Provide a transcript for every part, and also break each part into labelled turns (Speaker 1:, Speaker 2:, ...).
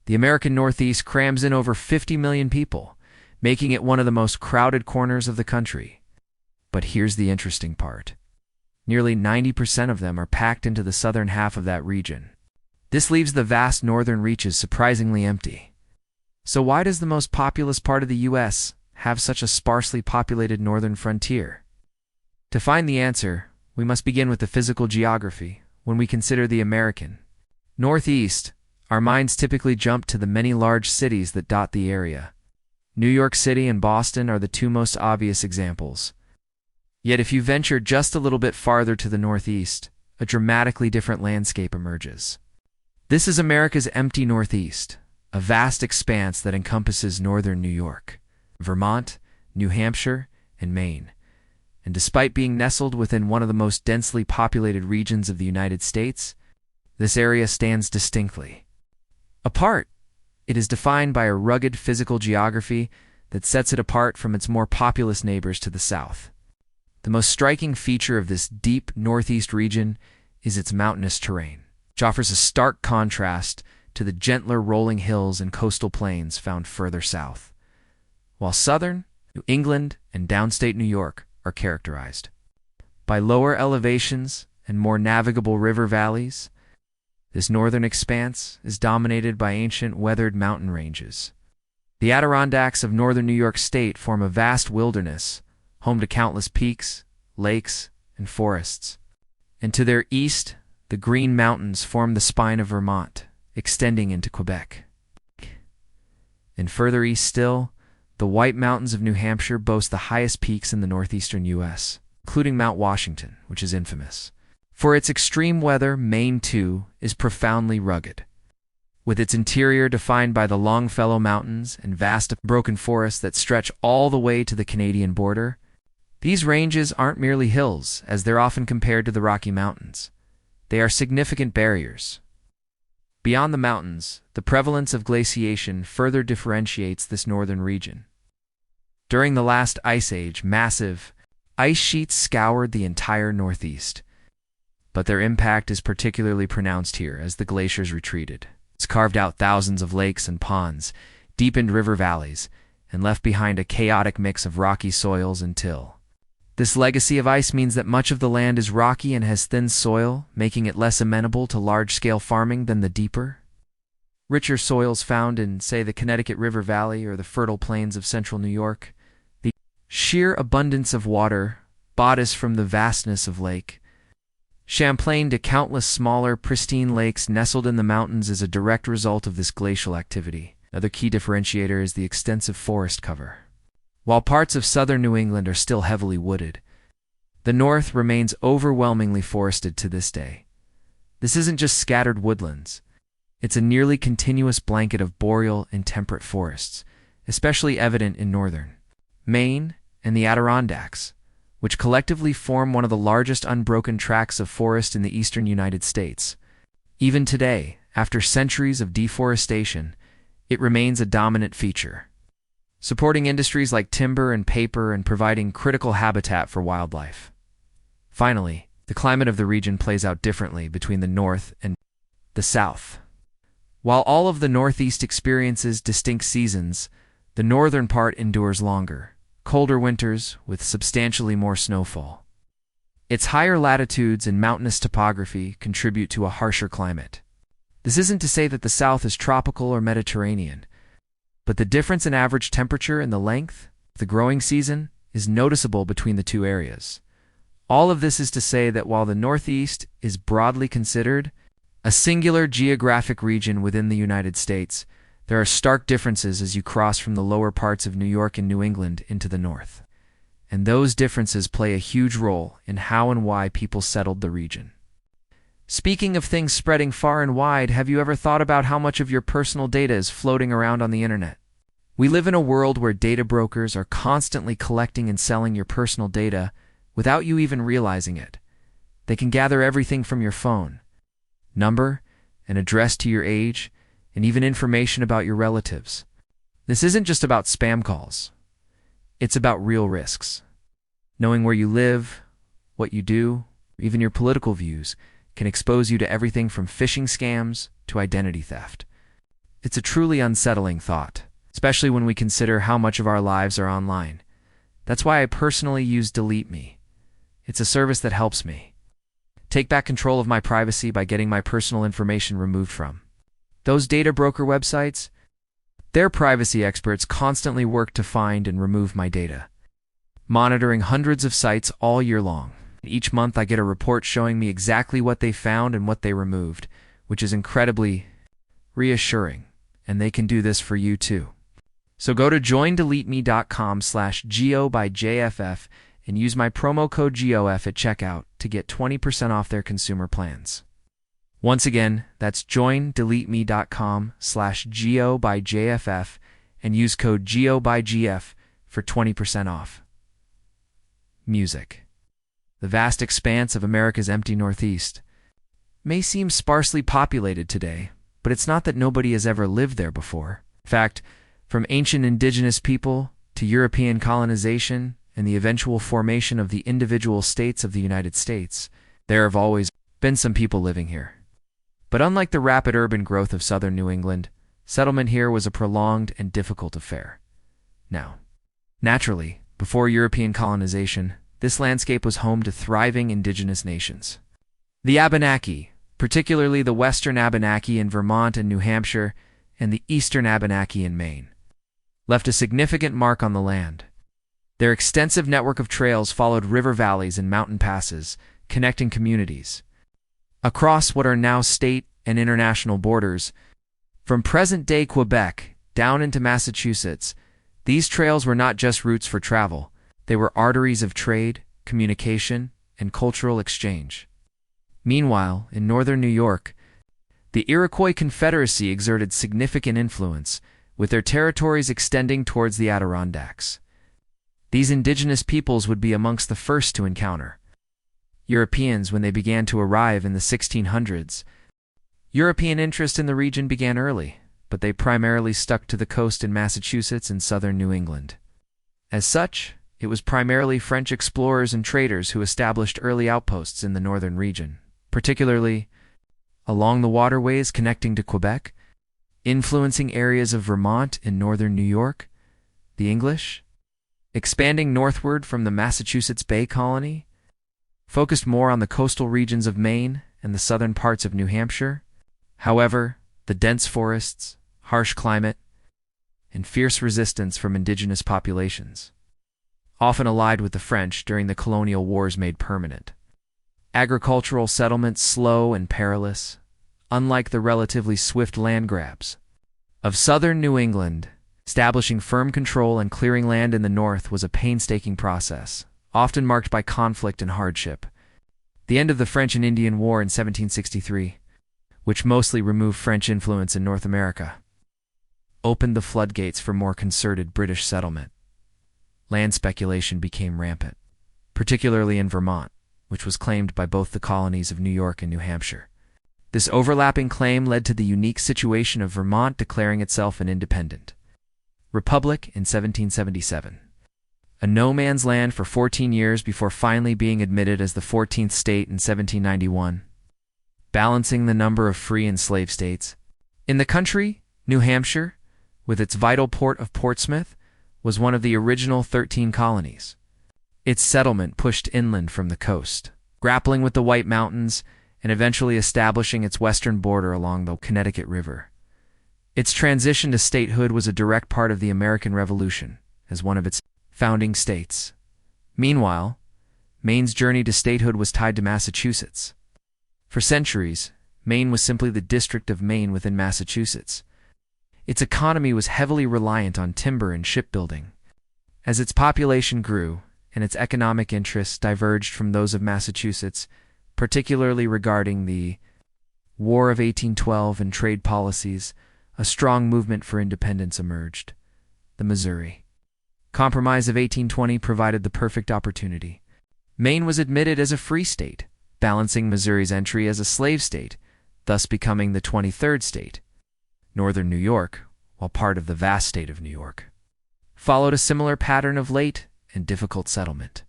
Speaker 1: The American Northeast crams in over 50 million people, making it one of the most crowded corners of the country. But here's the interesting part. Nearly 90% of them are packed into the southern half of that region. This leaves the vast northern reaches surprisingly empty. So why does the most populous part of the U.S. have such a sparsely populated northern frontier? To find the answer, we must begin with the physical geography. When we consider the American Northeast, our minds typically jump to the many large cities that dot the area. New York City and Boston are the two most obvious examples. Yet if you venture just a little bit farther to the northeast, a dramatically different landscape emerges. This is America's empty Northeast, a vast expanse that encompasses northern New York, Vermont, New Hampshire, and Maine. And despite being nestled within one of the most densely populated regions of the United States, this area stands distinctly apart. It is defined by a rugged physical geography that sets it apart from its more populous neighbors to the south. The most striking feature of this deep northeast region is its mountainous terrain, which offers a stark contrast to the gentler rolling hills and coastal plains found further south, while southern New England and downstate New York are characterized by lower elevations and more navigable river valleys. This northern expanse is dominated by ancient weathered mountain ranges. The Adirondacks of northern New York State form a vast wilderness, home to countless peaks, lakes, and forests. And to their east, the Green Mountains form the spine of Vermont, extending into Quebec. And further east still, the White Mountains of New Hampshire boast the highest peaks in the northeastern U.S., including Mount Washington, which is infamous for its extreme weather. Maine, too, is profoundly rugged, with its interior defined by the Longfellow Mountains and vast broken forests that stretch all the way to the Canadian border. These ranges aren't merely hills, as they're often compared to the Rocky Mountains. They are significant barriers. Beyond the mountains, the prevalence of glaciation further differentiates this northern region. During the last ice age, massive ice sheets scoured the entire Northeast, but their impact is particularly pronounced here as the glaciers retreated. It's carved out thousands of lakes and ponds, deepened river valleys, and left behind a chaotic mix of rocky soils and till. This legacy of ice means that much of the land is rocky and has thin soil, making it less amenable to large-scale farming than the deeper, richer soils found in, say, the Connecticut River Valley or the fertile plains of central New York. The sheer abundance of water, bodies from the vastness of Lake Champlain to countless smaller, pristine lakes nestled in the mountains is a direct result of this glacial activity. Another key differentiator is the extensive forest cover. While parts of southern New England are still heavily wooded, the north remains overwhelmingly forested to this day. This isn't just scattered woodlands. It's a nearly continuous blanket of boreal and temperate forests, especially evident in northern Maine and the Adirondacks, which collectively form one of the largest unbroken tracts of forest in the eastern United States. Even today, after centuries of deforestation, it remains a dominant feature, supporting industries like timber and paper and providing critical habitat for wildlife. Finally, the climate of the region plays out differently between the north and the south. While all of the Northeast experiences distinct seasons, the northern part endures longer, colder winters with substantially more snowfall. Its higher latitudes and mountainous topography contribute to a harsher climate. This isn't to say that the South is tropical or Mediterranean, but the difference in average temperature and the length of the growing season is noticeable between the two areas. All of this is to say that while the Northeast is broadly considered a singular geographic region within the United States, there are stark differences as you cross from the lower parts of New York and New England into the north. And those differences play a huge role in how and why people settled the region. Speaking of things spreading far and wide, have you ever thought about how much of your personal data is floating around on the internet? We live in a world where data brokers are constantly collecting and selling your personal data without you even realizing it. They can gather everything from your phone, number, and address to your age, and even information about your relatives. This isn't just about spam calls. It's about real risks. Knowing where you live, what you do, or even your political views can expose you to everything from phishing scams to identity theft. It's a truly unsettling thought, especially when we consider how much of our lives are online. That's why I personally use Delete Me. It's a service that helps me take back control of my privacy by getting my personal information removed from those data broker websites. Their privacy experts constantly work to find and remove my data, monitoring hundreds of sites all year long. Each month I get a report showing me exactly what they found and what they removed, which is incredibly reassuring, and they can do this for you too. So go to joindeleteme.com/GO by JFF and use my promo code GOF at checkout to get 20% off their consumer plans. Once again, that's joindeleteme.com/GO by JFF and use code GO by GF for 20% off. Music. The vast expanse of America's empty Northeast may seem sparsely populated today, but it's not that nobody has ever lived there before. In fact, from ancient indigenous people to European colonization and the eventual formation of the individual states of the United States, there have always been some people living here. But unlike the rapid urban growth of southern New England, settlement here was a prolonged and difficult affair. Now, naturally, before European colonization, this landscape was home to thriving indigenous nations. The Abenaki, particularly the Western Abenaki in Vermont and New Hampshire, and the Eastern Abenaki in Maine, left a significant mark on the land. Their extensive network of trails followed river valleys and mountain passes, connecting communities across what are now state and international borders. From present-day Quebec down into Massachusetts, these trails were not just routes for travel, they were arteries of trade, communication, and cultural exchange. Meanwhile, in northern New York, the Iroquois Confederacy exerted significant influence, with their territories extending towards the Adirondacks. These indigenous peoples would be amongst the first to encounter Europeans when they began to arrive in the 1600s. European interest in the region began early, but they primarily stuck to the coast in Massachusetts and southern New England. As such, it was primarily French explorers and traders who established early outposts in the northern region, particularly along the waterways connecting to Quebec, influencing areas of Vermont and northern New York. The English, expanding northward from the Massachusetts Bay Colony, focused more on the coastal regions of Maine and the southern parts of New Hampshire. However, the dense forests, harsh climate, and fierce resistance from indigenous populations, often allied with the French during the colonial wars, made permanent agricultural settlements slow and perilous. Unlike the relatively swift land grabs of southern New England, establishing firm control and clearing land in the north was a painstaking process, often marked by conflict and hardship. The end of the French and Indian War in 1763, which mostly removed French influence in North America, opened the floodgates for more concerted British settlement. Land speculation became rampant, particularly in Vermont, which was claimed by both the colonies of New York and New Hampshire. This overlapping claim led to the unique situation of Vermont declaring itself an independent republic in 1777, a no-man's land for 14 years before finally being admitted as the 14th state in 1791, balancing the number of free and slave states. In the country, New Hampshire, with its vital port of Portsmouth, was one of the original 13 colonies. Its settlement pushed inland from the coast, grappling with the White Mountains and eventually establishing its western border along the Connecticut River. Its transition to statehood was a direct part of the American Revolution as one of its founding states. Meanwhile, Maine's journey to statehood was tied to Massachusetts. For centuries, Maine was simply the district of Maine within Massachusetts. Its economy was heavily reliant on timber and shipbuilding. As its population grew and its economic interests diverged from those of Massachusetts, particularly regarding the War of 1812 and trade policies, a strong movement for independence emerged. The Missouri Compromise of 1820 provided the perfect opportunity. Maine was admitted as a free state, balancing Missouri's entry as a slave state, thus becoming the 23rd state. Northern New York, while part of the vast state of New York, followed a similar pattern of late and difficult settlement.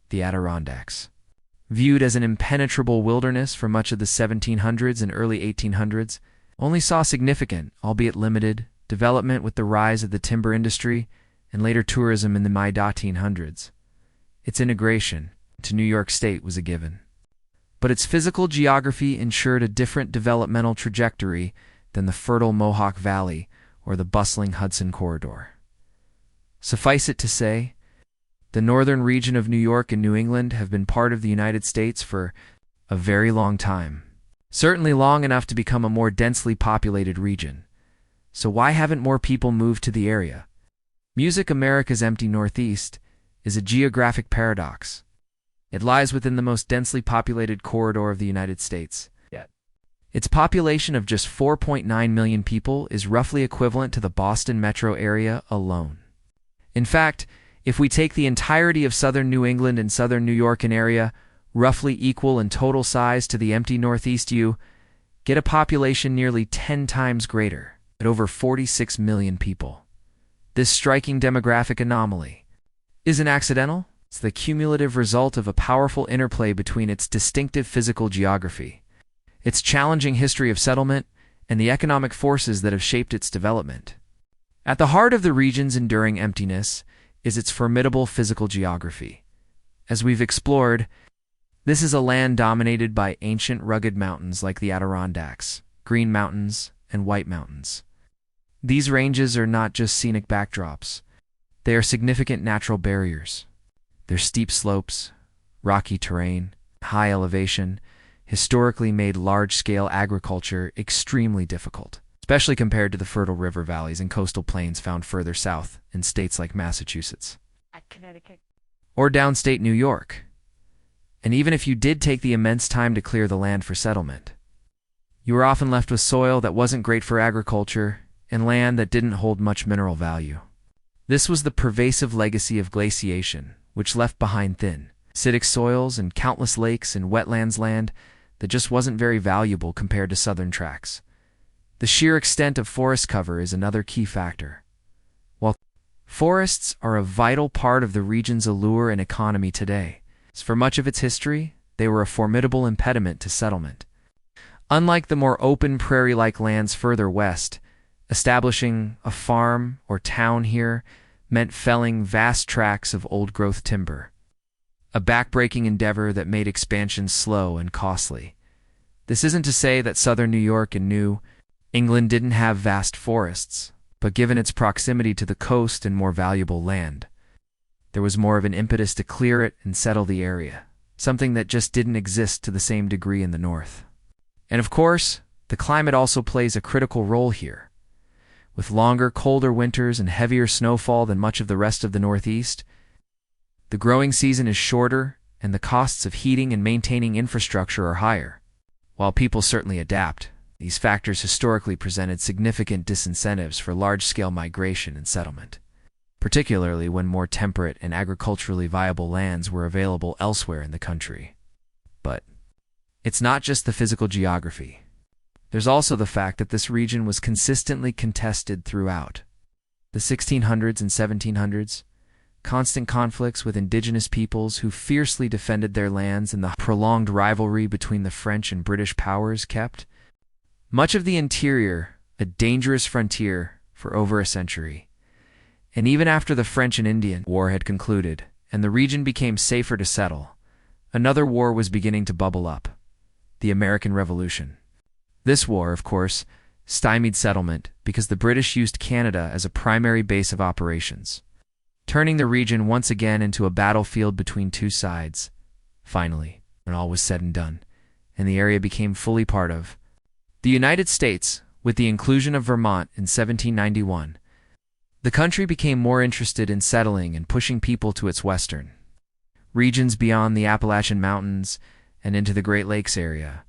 Speaker 1: The Adirondacks, viewed as an impenetrable wilderness for much of the 1700s and early 1800s, only saw significant, albeit limited, development with the rise of the timber industry and later tourism in the mid-1800s. Its integration into New York State was a given. But its physical geography ensured a different developmental trajectory than the fertile Mohawk Valley or the bustling Hudson Corridor. Suffice it to say, the northern region of New York and New England have been part of the United States for a very long time, certainly long enough to become a more densely populated region. So why haven't more people moved to the area? Music America's empty Northeast is a geographic paradox. It lies within the most densely populated corridor of the United States. Yet, its population of just 4.9 million people is roughly equivalent to the Boston metro area alone. In fact, if we take the entirety of southern New England and southern New York an area roughly equal in total size to the empty Northeast, you get a population nearly 10 times greater, at over 46 million people. This striking demographic anomaly isn't accidental. It's the cumulative result of a powerful interplay between its distinctive physical geography, its challenging history of settlement, and the economic forces that have shaped its development. At the heart of the region's enduring emptiness is its formidable physical geography. As we've explored, this is a land dominated by ancient rugged mountains like the Adirondacks, Green Mountains, and White Mountains. These ranges are not just scenic backdrops. They are significant natural barriers. Their steep slopes, rocky terrain, high elevation, historically made large-scale agriculture extremely difficult, especially compared to the fertile river valleys and coastal plains found further south in states like Massachusetts or downstate New York. And even if you did take the immense time to clear the land for settlement, you were often left with soil that wasn't great for agriculture and land that didn't hold much mineral value. This was the pervasive legacy of glaciation, which left behind thin, acidic soils and countless lakes and wetlands land that just wasn't very valuable compared to southern tracts. The sheer extent of forest cover is another key factor. While forests are a vital part of the region's allure and economy today, for much of its history, they were a formidable impediment to settlement. Unlike the more open prairie-like lands further west, establishing a farm or town here meant felling vast tracts of old-growth timber, a back-breaking endeavor that made expansion slow and costly. This isn't to say that southern New York and New England didn't have vast forests, but given its proximity to the coast and more valuable land, there was more of an impetus to clear it and settle the area, something that just didn't exist to the same degree in the north. And of course, the climate also plays a critical role here. With longer, colder winters and heavier snowfall than much of the rest of the Northeast, the growing season is shorter and the costs of heating and maintaining infrastructure are higher. While people certainly adapt, these factors historically presented significant disincentives for large-scale migration and settlement, particularly when more temperate and agriculturally viable lands were available elsewhere in the country. But it's not just the physical geography. There's also the fact that this region was consistently contested throughout the 1600s and 1700s, constant conflicts with indigenous peoples who fiercely defended their lands and the prolonged rivalry between the French and British powers kept much of the interior a dangerous frontier for over a century. And even after the French and Indian War had concluded and the region became safer to settle, another war was beginning to bubble up, the American Revolution. This war, of course, stymied settlement because the British used Canada as a primary base of operations, turning the region once again into a battlefield between two sides. Finally, when all was said and done, and the area became fully part of the United States, with the inclusion of Vermont in 1791, the country became more interested in settling and pushing people to its western regions beyond the Appalachian Mountains and into the Great Lakes area,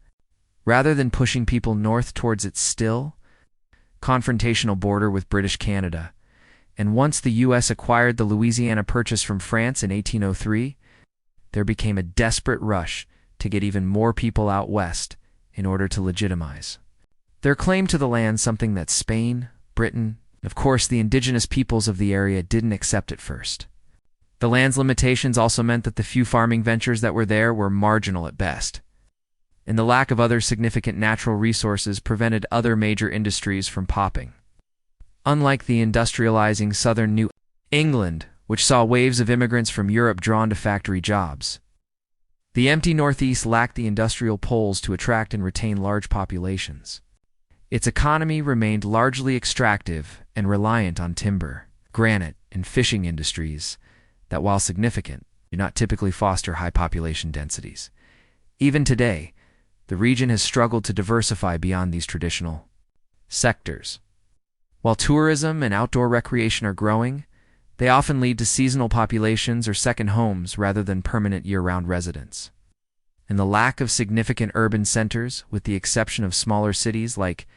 Speaker 1: rather than pushing people north towards its still confrontational border with British Canada. And once the U.S. acquired the Louisiana Purchase from France in 1803, there became a desperate rush to get even more people out west in order to legitimize their claim to the land, something that Spain, Britain, and of course the indigenous peoples of the area didn't accept at first. The land's limitations also meant that the few farming ventures that were there were marginal at best, and the lack of other significant natural resources prevented other major industries from popping. Unlike the industrializing southern New England, which saw waves of immigrants from Europe drawn to factory jobs, the empty Northeast lacked the industrial poles to attract and retain large populations. Its economy remained largely extractive and reliant on timber, granite, and fishing industries that, while significant, do not typically foster high population densities. Even today, the region has struggled to diversify beyond these traditional sectors. While tourism and outdoor recreation are growing, they often lead to seasonal populations or second homes rather than permanent year-round residents. And the lack of significant urban centers, with the exception of smaller cities like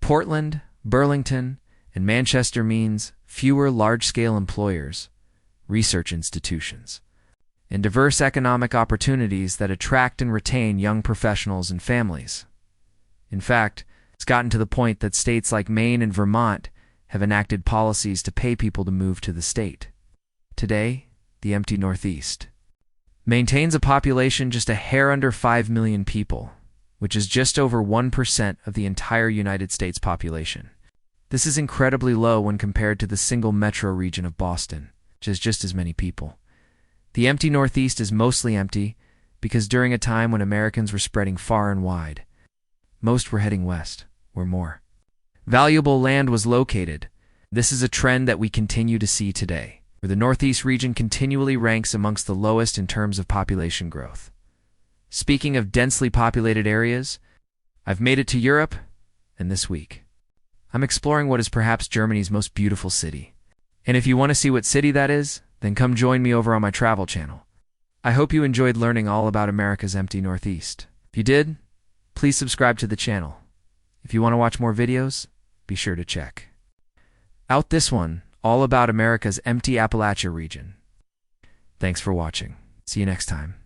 Speaker 1: Portland, Burlington, and Manchester, means fewer large-scale employers, research institutions, and diverse economic opportunities that attract and retain young professionals and families. In fact, it's gotten to the point that states like Maine and Vermont have enacted policies to pay people to move to the state. Today, the empty Northeast maintains a population just a hair under 5 million people, which is just over 1% of the entire United States population. This is incredibly low when compared to the single metro region of Boston, which has just as many people. The empty Northeast is mostly empty because during a time when Americans were spreading far and wide, most were heading west, where more valuable land was located. This is a trend that we continue to see today, where the Northeast region continually ranks amongst the lowest in terms of population growth. Speaking of densely populated areas, I've made it to Europe, and this week, I'm exploring what is perhaps Germany's most beautiful city. And if you want to see what city that is, then come join me over on my travel channel. I hope you enjoyed learning all about America's empty Northeast. If you did, please subscribe to the channel. If you want to watch more videos, be sure to check out this one, all about America's empty Appalachia region. Thanks for watching. See you next time.